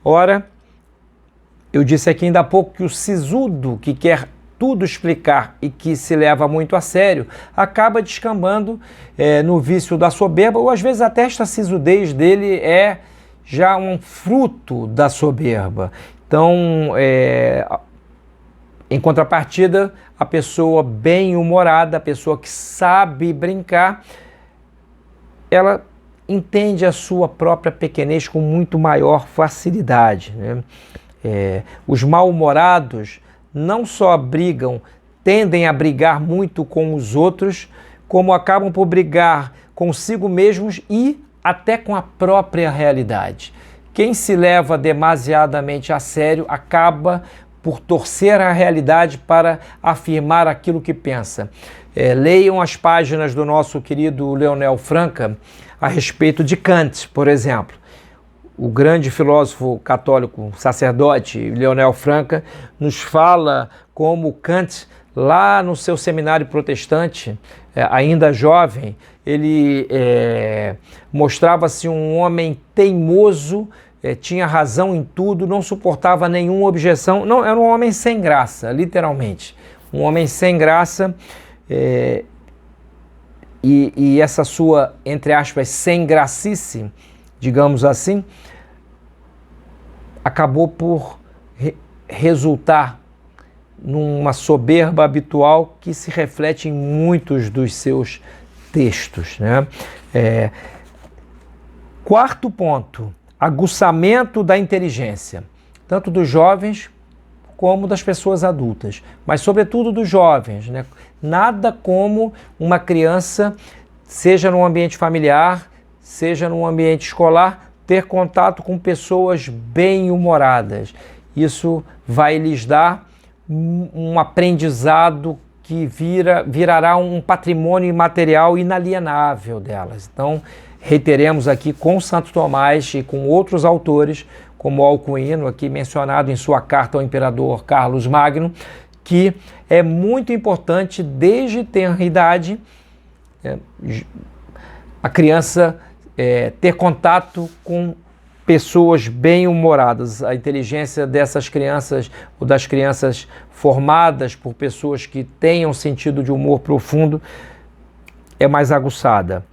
Ora, eu disse aqui ainda há pouco que o sisudo, que quer tudo explicar e que se leva muito a sério, acaba descambando no vício da soberba, ou às vezes até esta sisudez dele é já um fruto da soberba. Então, em contrapartida, a pessoa bem-humorada, a pessoa que sabe brincar, ela entende a sua própria pequenez com muito maior facilidade, né? Os mal-humorados não só brigam, tendem a brigar muito com os outros, como acabam por brigar consigo mesmos e até com a própria realidade. Quem se leva demasiadamente a sério acaba por torcer a realidade para afirmar aquilo que pensa. Leiam as páginas do nosso querido Leonel Franca a respeito de Kant, por exemplo. O grande filósofo católico, sacerdote, Leonel Franca, nos fala como Kant, lá no seu seminário protestante, ainda jovem, ele mostrava-se um homem teimoso, tinha razão em tudo, não suportava nenhuma objeção, não, era um homem sem graça, literalmente. Um homem sem graça, e essa sua, entre aspas, sem gracice, digamos assim, acabou por resultar numa soberba habitual que se reflete em muitos dos seus textos, né? Quarto ponto, aguçamento da inteligência, tanto dos jovens como das pessoas adultas, mas sobretudo dos jovens, né? Nada como uma criança, seja no ambiente familiar, seja no ambiente escolar, ter contato com pessoas bem-humoradas. Isso vai lhes dar um aprendizado que virará um patrimônio imaterial inalienável delas. Então, reiteremos aqui com Santo Tomás e com outros autores, como Alcuino, aqui mencionado em sua carta ao imperador Carlos Magno, que é muito importante, desde tenra idade, a criança ter contato com pessoas bem-humoradas. A inteligência dessas crianças, ou das crianças formadas por pessoas que tenham sentido de humor profundo, é mais aguçada.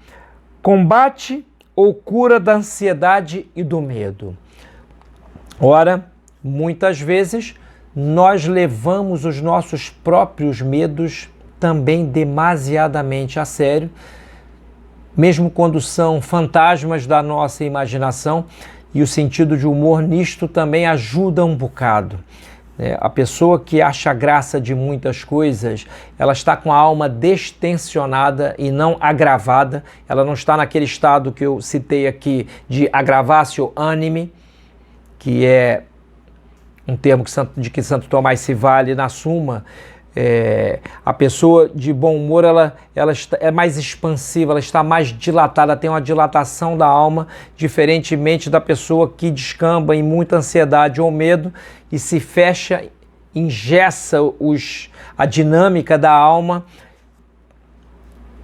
Combate ou cura da ansiedade e do medo. Ora, muitas vezes nós levamos os nossos próprios medos também demasiadamente a sério, mesmo quando são fantasmas da nossa imaginação, e o sentido de humor nisto também ajuda um bocado. A pessoa que acha graça de muitas coisas, ela está com a alma destensionada e não agravada, ela não está naquele estado que eu citei aqui de aggravatio animi, que é um termo de que Santo Tomás se vale na Suma. A pessoa de bom humor, ela é mais expansiva, ela está mais dilatada, tem uma dilatação da alma, diferentemente da pessoa que descamba em muita ansiedade ou medo e se fecha, engessa a dinâmica da alma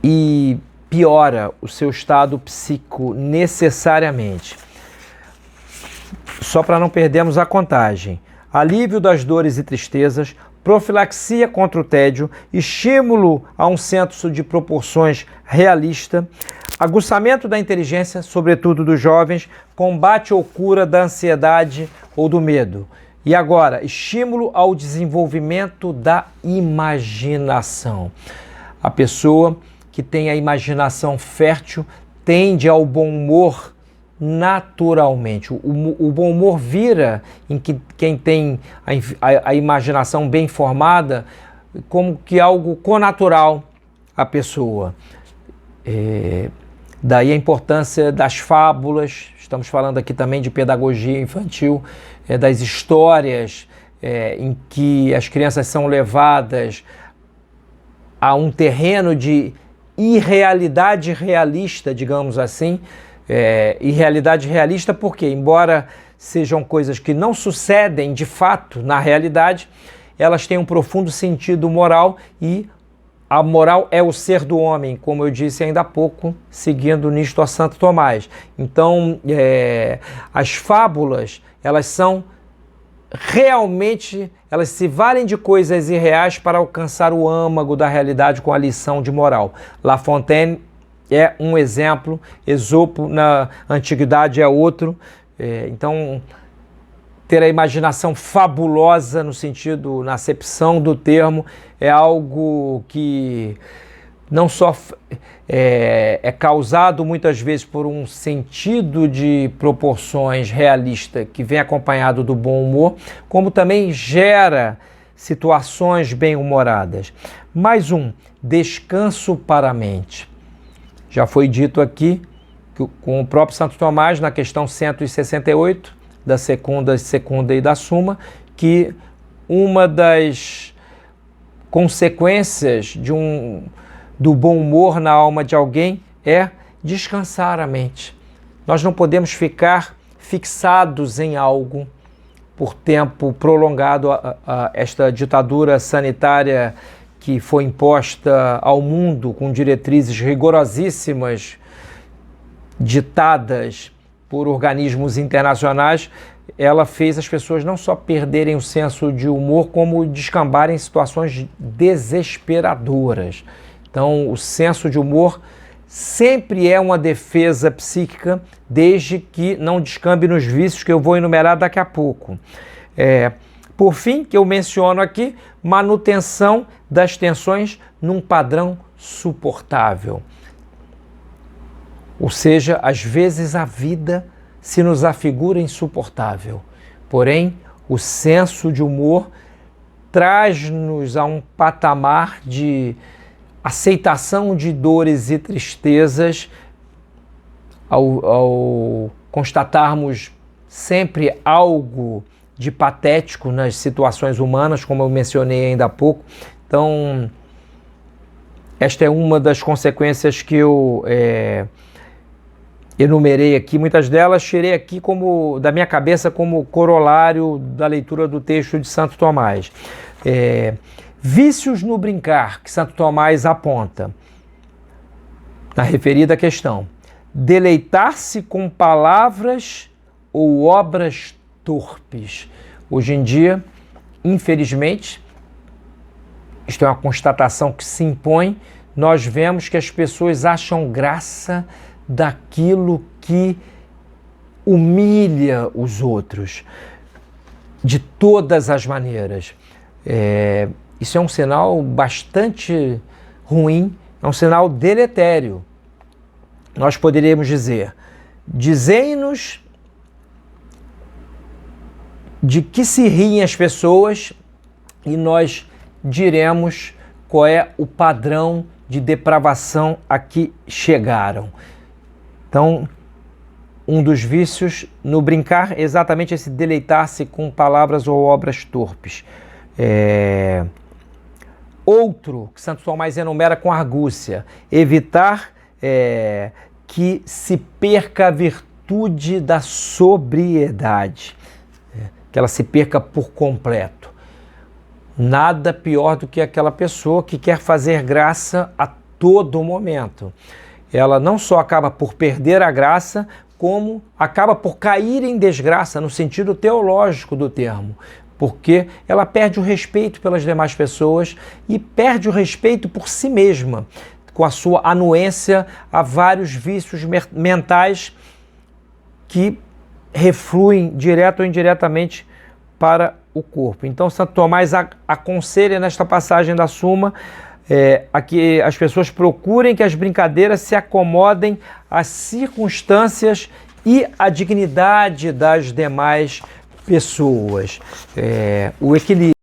e piora o seu estado psíquico necessariamente. Só para não perdermos a contagem: alívio das dores e tristezas, profilaxia contra o tédio, estímulo a um senso de proporções realista, aguçamento da inteligência, sobretudo dos jovens, combate ou cura da ansiedade ou do medo. E agora, estímulo ao desenvolvimento da imaginação. A pessoa que tem a imaginação fértil tende ao bom humor naturalmente. O bom humor vira em quem tem a imaginação bem formada como que algo connatural à pessoa. Daí a importância das fábulas, estamos falando aqui também de pedagogia infantil, das histórias em que as crianças são levadas a um terreno de irrealidade realista, digamos assim. Irrealidade realista porque, embora sejam coisas que não sucedem de fato na realidade, elas têm um profundo sentido moral, e a moral é o ser do homem, como eu disse ainda há pouco, seguindo nisto a Santo Tomás. Então, as fábulas, elas são realmente, elas se valem de coisas irreais para alcançar o âmago da realidade com a lição de moral. La Fontaine é um exemplo, Esopo na antiguidade é outro. Então, ter a imaginação fabulosa no sentido, na acepção do termo, é algo que não só é causado muitas vezes por um sentido de proporções realista que vem acompanhado do bom humor, como também gera situações bem-humoradas. Mais um, descanso para a mente. Já foi dito aqui com o próprio Santo Tomás, na questão 168, da Secunda e da Suma, que uma das consequências do bom humor na alma de alguém é descansar a mente. Nós não podemos ficar fixados em algo por tempo prolongado. Esta ditadura sanitária que foi imposta ao mundo com diretrizes rigorosíssimas, ditadas por organismos internacionais, ela fez as pessoas não só perderem o senso de humor, como descambarem em situações desesperadoras. Então, o senso de humor sempre é uma defesa psíquica, desde que não descambe nos vícios que eu vou enumerar daqui a pouco. Por fim, que eu menciono aqui, manutenção das tensões num padrão suportável. Ou seja, às vezes a vida se nos afigura insuportável. Porém, o senso de humor traz-nos a um patamar de aceitação de dores e tristezas ao constatarmos sempre algo de patético nas situações humanas, como eu mencionei ainda há pouco. Então, esta é uma das consequências que eu enumerei aqui. Muitas delas tirei aqui da minha cabeça como corolário da leitura do texto de Santo Tomás. Vícios no brincar, que Santo Tomás aponta na referida questão: deleitar-se com palavras ou obras torpes. Hoje em dia, infelizmente, isto é uma constatação que se impõe, nós vemos que as pessoas acham graça daquilo que humilha os outros, de todas as maneiras. Isso é um sinal bastante ruim, é um sinal deletério. Nós poderíamos dizer: dizei-nos de que se riem as pessoas e nós diremos qual é o padrão de depravação a que chegaram. Então, um dos vícios no brincar é exatamente esse deleitar-se com palavras ou obras torpes. Outro, que Santo Tomás enumera com argúcia: evitar que se perca a virtude da sobriedade, que ela se perca por completo. Nada pior do que aquela pessoa que quer fazer graça a todo momento. Ela não só acaba por perder a graça, como acaba por cair em desgraça, no sentido teológico do termo, porque ela perde o respeito pelas demais pessoas e perde o respeito por si mesma, com a sua anuência a vários vícios mentais que refluem direto ou indiretamente para o corpo. Então, Santo Tomás aconselha nesta passagem da Suma a que as pessoas procurem que as brincadeiras se acomodem às circunstâncias e à dignidade das demais pessoas. O equilíbrio.